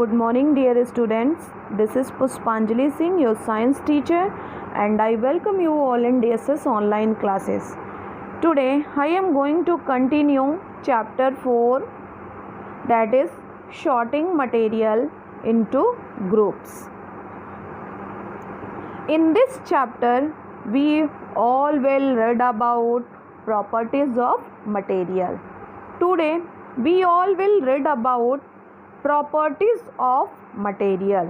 Good morning, dear students. This is Puspanjali Singh, your science teacher, and I welcome you all in DSS online classes. Today, I am going to continue chapter 4, that is sorting material into groups. In this chapter, we all will read about properties of material. Today, we all will read about properties of material.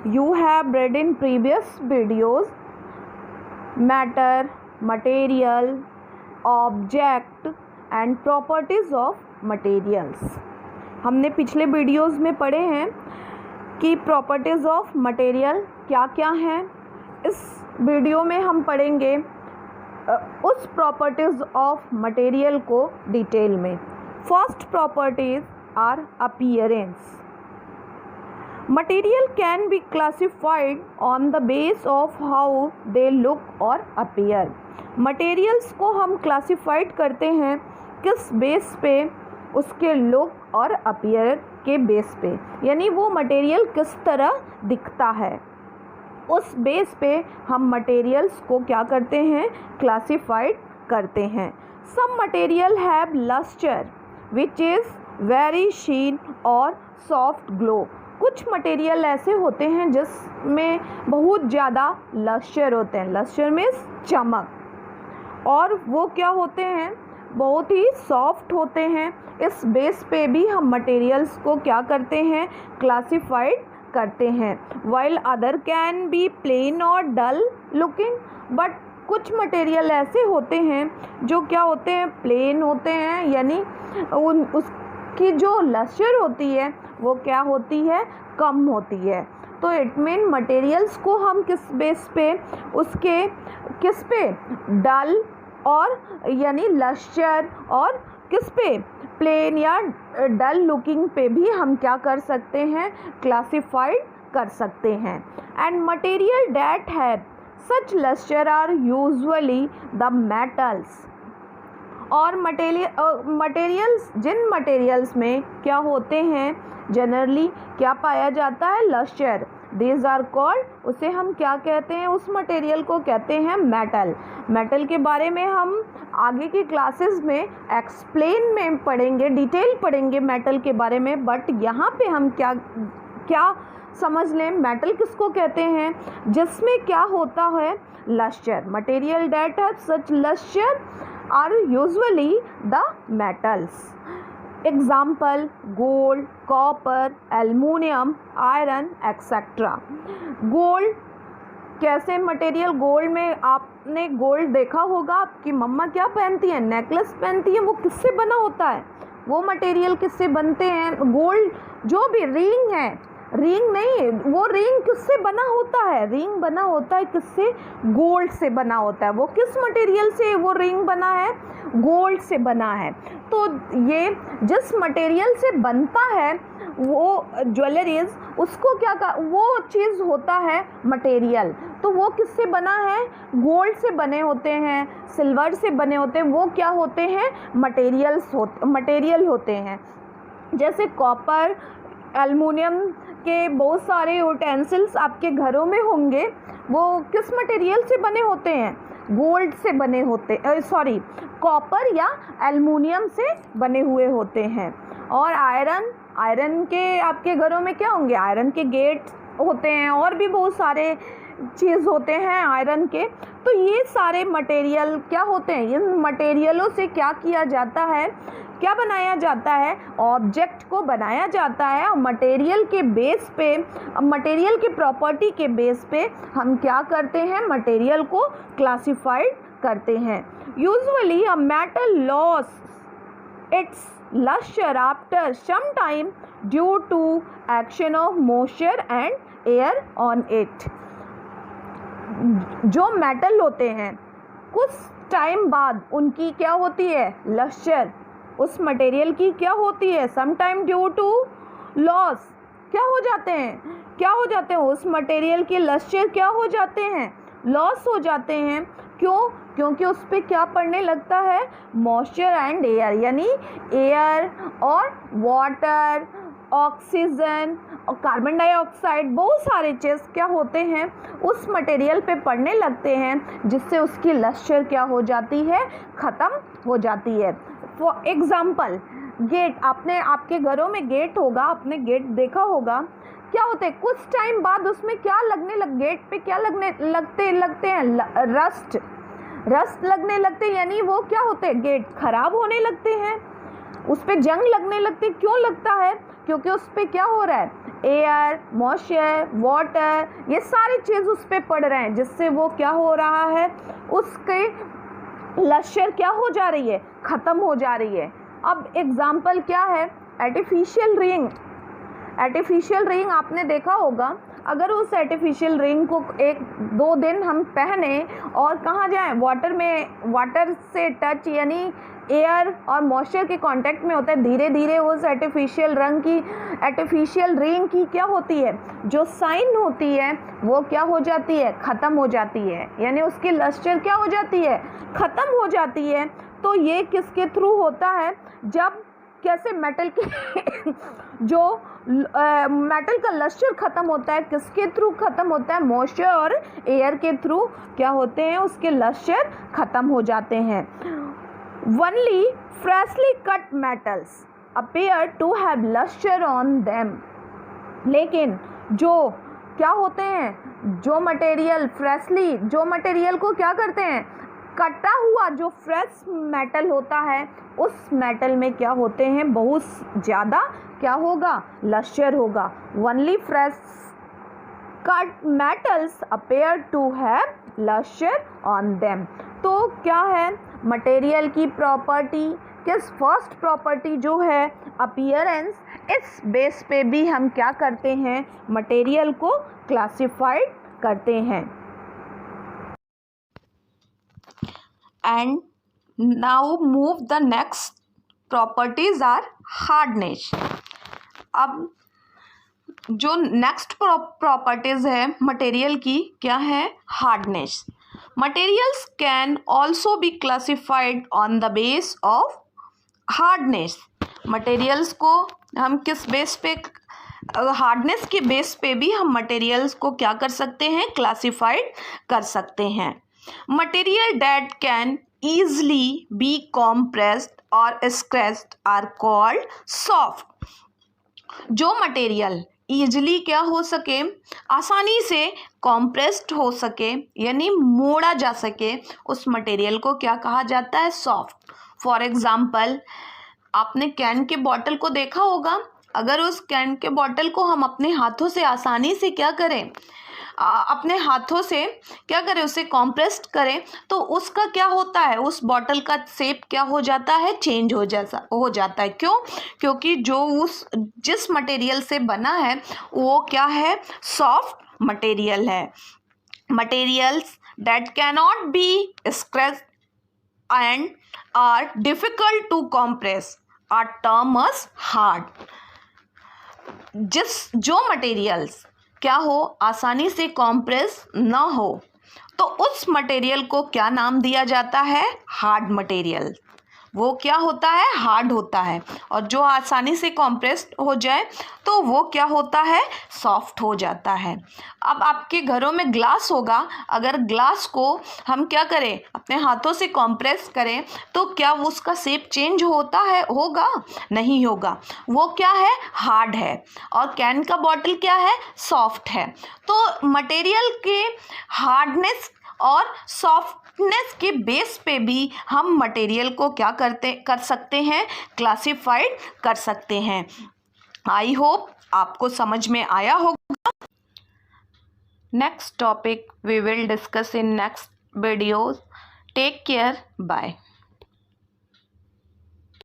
You have read in previous videos matter, material, object and properties of materials. हमने पिछले videos में पढ़े हैं कि properties of material क्या क्या हैं. इस वीडियो में हम पढ़ेंगे उस प्रॉपर्टीज़ ऑफ मटेरियल को डिटेल में. First properties are appearance. Material can be classified on the basis of how they look or appear. Materials को हम classified करते हैं किस बेस पे? उसके लुक और अपीयर के बेस पे, यानी वो मटेरियल किस तरह दिखता है, उस बेस पे हम मटेरियल्स को क्या करते हैं? क्लासिफाइड करते हैं. Some material have lustre which is very sheen और सॉफ्ट ग्लो. कुछ मटेरियल ऐसे होते हैं जिसमें बहुत ज़्यादा लस्टर होते हैं. लस्टर में चमक, और वो क्या होते हैं? बहुत ही सॉफ्ट होते हैं. इस बेस पे भी हम मटेरियल्स को क्या करते हैं? क्लासिफाइड करते हैं. While other can be plain और डल लुकिंग, बट कुछ मटेरियल ऐसे होते हैं जो क्या होते हैं? प्लेन होते हैं, यानी उसकी जो लस्टर होती है वो क्या होती है? कम होती है. तो इट मीन मटेरियल्स को हम किस बेस पे? उसके किस पे? डल और यानी लस्टर, और किस पे? प्लेन या डल लुकिंग पे भी हम क्या कर सकते हैं? क्लासिफाइड कर सकते हैं. And material that have such lustre are usually the metals. और मटेरियल्स, जिन मटेरियल्स में क्या होते हैं? जनरली क्या पाया जाता है? लस्टर. दीज आर कॉल्ड, उसे हम क्या कहते हैं? उस मटेरियल को कहते हैं मेटल. मेटल के बारे में हम आगे की क्लासेस में एक्सप्लेन में पढ़ेंगे, डिटेल पढ़ेंगे मेटल के बारे में. बट यहाँ पे हम क्या समझ लें? मेटल किसको कहते हैं? जिसमें क्या होता है? Lustre. Material that have such lustre are usually the metals. Example gold, copper, aluminium, iron etcetera. Gold कैसे मटेरियल? गोल्ड में आपने गोल्ड देखा होगा, आपकी मम्मा क्या पहनती है? नेकलेस पहनती है. वो किससे बना होता है? वो मटेरियल किससे बनते हैं? गोल्ड. जो भी रिंग है, रिंग नहीं, वो रिंग किससे बना होता है? रिंग बना होता है किससे? गोल्ड से बना होता है. वो किस मटेरियल से वो रिंग बना है? गोल्ड से बना है. तो ये जिस मटेरियल से बनता है वो ज्वेलरीज, उसको क्या वो चीज़ होता है मटेरियल. तो वो किससे बना है? गोल्ड से बने होते हैं, सिल्वर से बने होते हैं. वो क्या होते हैं? मटेरियल होते हैं. जैसे कॉपर, एल्युमिनियम के बहुत सारे यूटेंसिल्स आपके घरों में होंगे, वो किस मटेरियल से बने होते हैं? गोल्ड से बने होते, कॉपर या एल्युमिनियम से बने हुए होते हैं. और आयरन के आपके घरों में क्या होंगे? आयरन के गेट होते हैं, और भी बहुत सारे चीज़ होते हैं आयरन के. तो ये सारे मटेरियल क्या होते हैं? इन मटेरियलों से क्या किया जाता है? क्या बनाया जाता है? ऑब्जेक्ट को बनाया जाता है. और मटेरियल के बेस पे, मटेरियल की प्रॉपर्टी के बेस पे हम क्या करते हैं? मटेरियल को क्लासिफाइड करते हैं. Usually a metal loss its lustre after some time due to action of moisture and air on it. जो मेटल होते हैं कुछ टाइम बाद उनकी क्या होती है? लस्टर. उस मटेरियल की क्या होती है? Some time due to loss. क्या हो जाते हैं? उस मटेरियल के लस्टर क्या हो जाते हैं? लॉस हो जाते हैं. क्यों? क्योंकि उस पर क्या पड़ने लगता है? मॉइस्चर एंड एयर, यानी एयर और वाटर ऑक्सीजन और कार्बन डाइऑक्साइड, बहुत सारे चीज़ क्या होते हैं उस मटेरियल पे पड़ने लगते हैं, जिससे उसकी लश्कर क्या हो जाती है, ख़त्म हो जाती है। फॉर एग्ज़ाम्पल गेट, आपके घरों में गेट होगा, आपने गेट देखा होगा, क्या होते हैं कुछ टाइम बाद उसमें क्या गेट पे क्या लगते हैं, रस्ट लगने लगते हैं, यानी वो क्या होते हैं, गेट खराब होने लगते हैं, उस पर जंग लगने लगती। क्यों लगता है? क्योंकि उस पर क्या हो रहा है, एयर, मॉइस्चर, वाटर, ये सारी चीज़ उस पर पड़ रहे हैं, जिससे वो क्या हो रहा है, उसके लश्कर क्या हो जा रही है, ख़त्म हो जा रही है। अब एग्जाम्पल क्या है, आर्टिफिशियल रिंग आपने देखा होगा। अगर उस आर्टिफिशियल रिंग को 1-2 दिन हम पहने और कहाँ जाएं, वाटर से टच, यानी एयर और मॉइस्चर के कांटेक्ट में होता है, धीरे धीरे उस आर्टिफिशियल रिंग की क्या होती है, जो साइन होती है वो क्या हो जाती है, ख़त्म हो जाती है, यानी उसकी लश्कर क्या हो जाती है, ख़त्म हो जाती है। तो ये किसके थ्रू होता है, जब कैसे मेटल के जो मेटल का लश्कर ख़त्म होता है, किसके थ्रू ख़त्म होता है, मॉइस्चर और एयर के थ्रू क्या होते हैं, उसके लश्कर ख़त्म हो जाते हैं। Only freshly cut metals appear to have luster on them. लेकिन जो क्या होते हैं, जो मटेरियल को क्या करते हैं, कटा हुआ जो फ्रेश मेटल होता है, उस मेटल में क्या होते हैं, बहुत ज़्यादा क्या होगा, लश्कर होगा। Only fresh cut metals appear to have luster on them. तो क्या है, मटेरियल की प्रॉपर्टी, फर्स्ट प्रॉपर्टी जो है अपीयरेंस, इस बेस पे भी हम क्या करते हैं, मटेरियल को क्लासिफाइड करते हैं। And now move the next properties are hardness. अब जो नेक्स्ट प्रॉपर्टीज है मटेरियल की, क्या है, hardness. Materials can also be classified on the base of hardness. Materials को हम किस बेस पे, हार्डनेस के बेस पे भी हम मटेरियल्स को क्या कर सकते हैं, क्लासिफाइड कर सकते हैं। Material that can easily be compressed or stretched are called soft. जो मटेरियल ईजिली क्या हो सके, आसानी से कॉम्प्रेस्ड हो सके, यानी मोड़ा जा सके, उस मटेरियल को क्या कहा जाता है, सॉफ्ट। फॉर एग्जाम्पल आपने कैन के बॉटल को देखा होगा, अगर उस कैन के बॉटल को हम अपने हाथों से आसानी से क्या करें, अपने हाथों से क्या करें, उसे कॉम्प्रेस्ड करें, तो उसका क्या होता है, उस बॉटल का शेप क्या हो जाता है, चेंज हो जाता है। क्यों? क्योंकि जो जिस मटेरियल से बना है वो क्या है, सॉफ्ट मटेरियल है। Materials that cannot be scratched and are difficult to compress are term as hard. जो मटेरियल्स क्या हो, आसानी से कॉम्प्रेस ना हो, तो उस मटेरियल को क्या नाम दिया जाता है, हार्ड मटेरियल। वो क्या होता है, हार्ड होता है। और जो आसानी से कॉम्प्रेस्ड हो जाए तो वो क्या होता है, सॉफ्ट हो जाता है। अब आपके घरों में ग्लास होगा, अगर ग्लास को हम क्या करें, अपने हाथों से कॉम्प्रेस करें, तो क्या उसका शेप चेंज होगा? नहीं होगा, वो क्या है, हार्ड है। और कैन का बॉटल क्या है, सॉफ्ट है। तो मटेरियल के हार्डनेस और सॉफ्टनेस के बेस पे भी हम मटेरियल को क्या कर सकते हैं, क्लासिफाइड कर सकते हैं। आई होप आपको समझ में आया होगा। Next topic we will discuss in next videos. Take care, bye.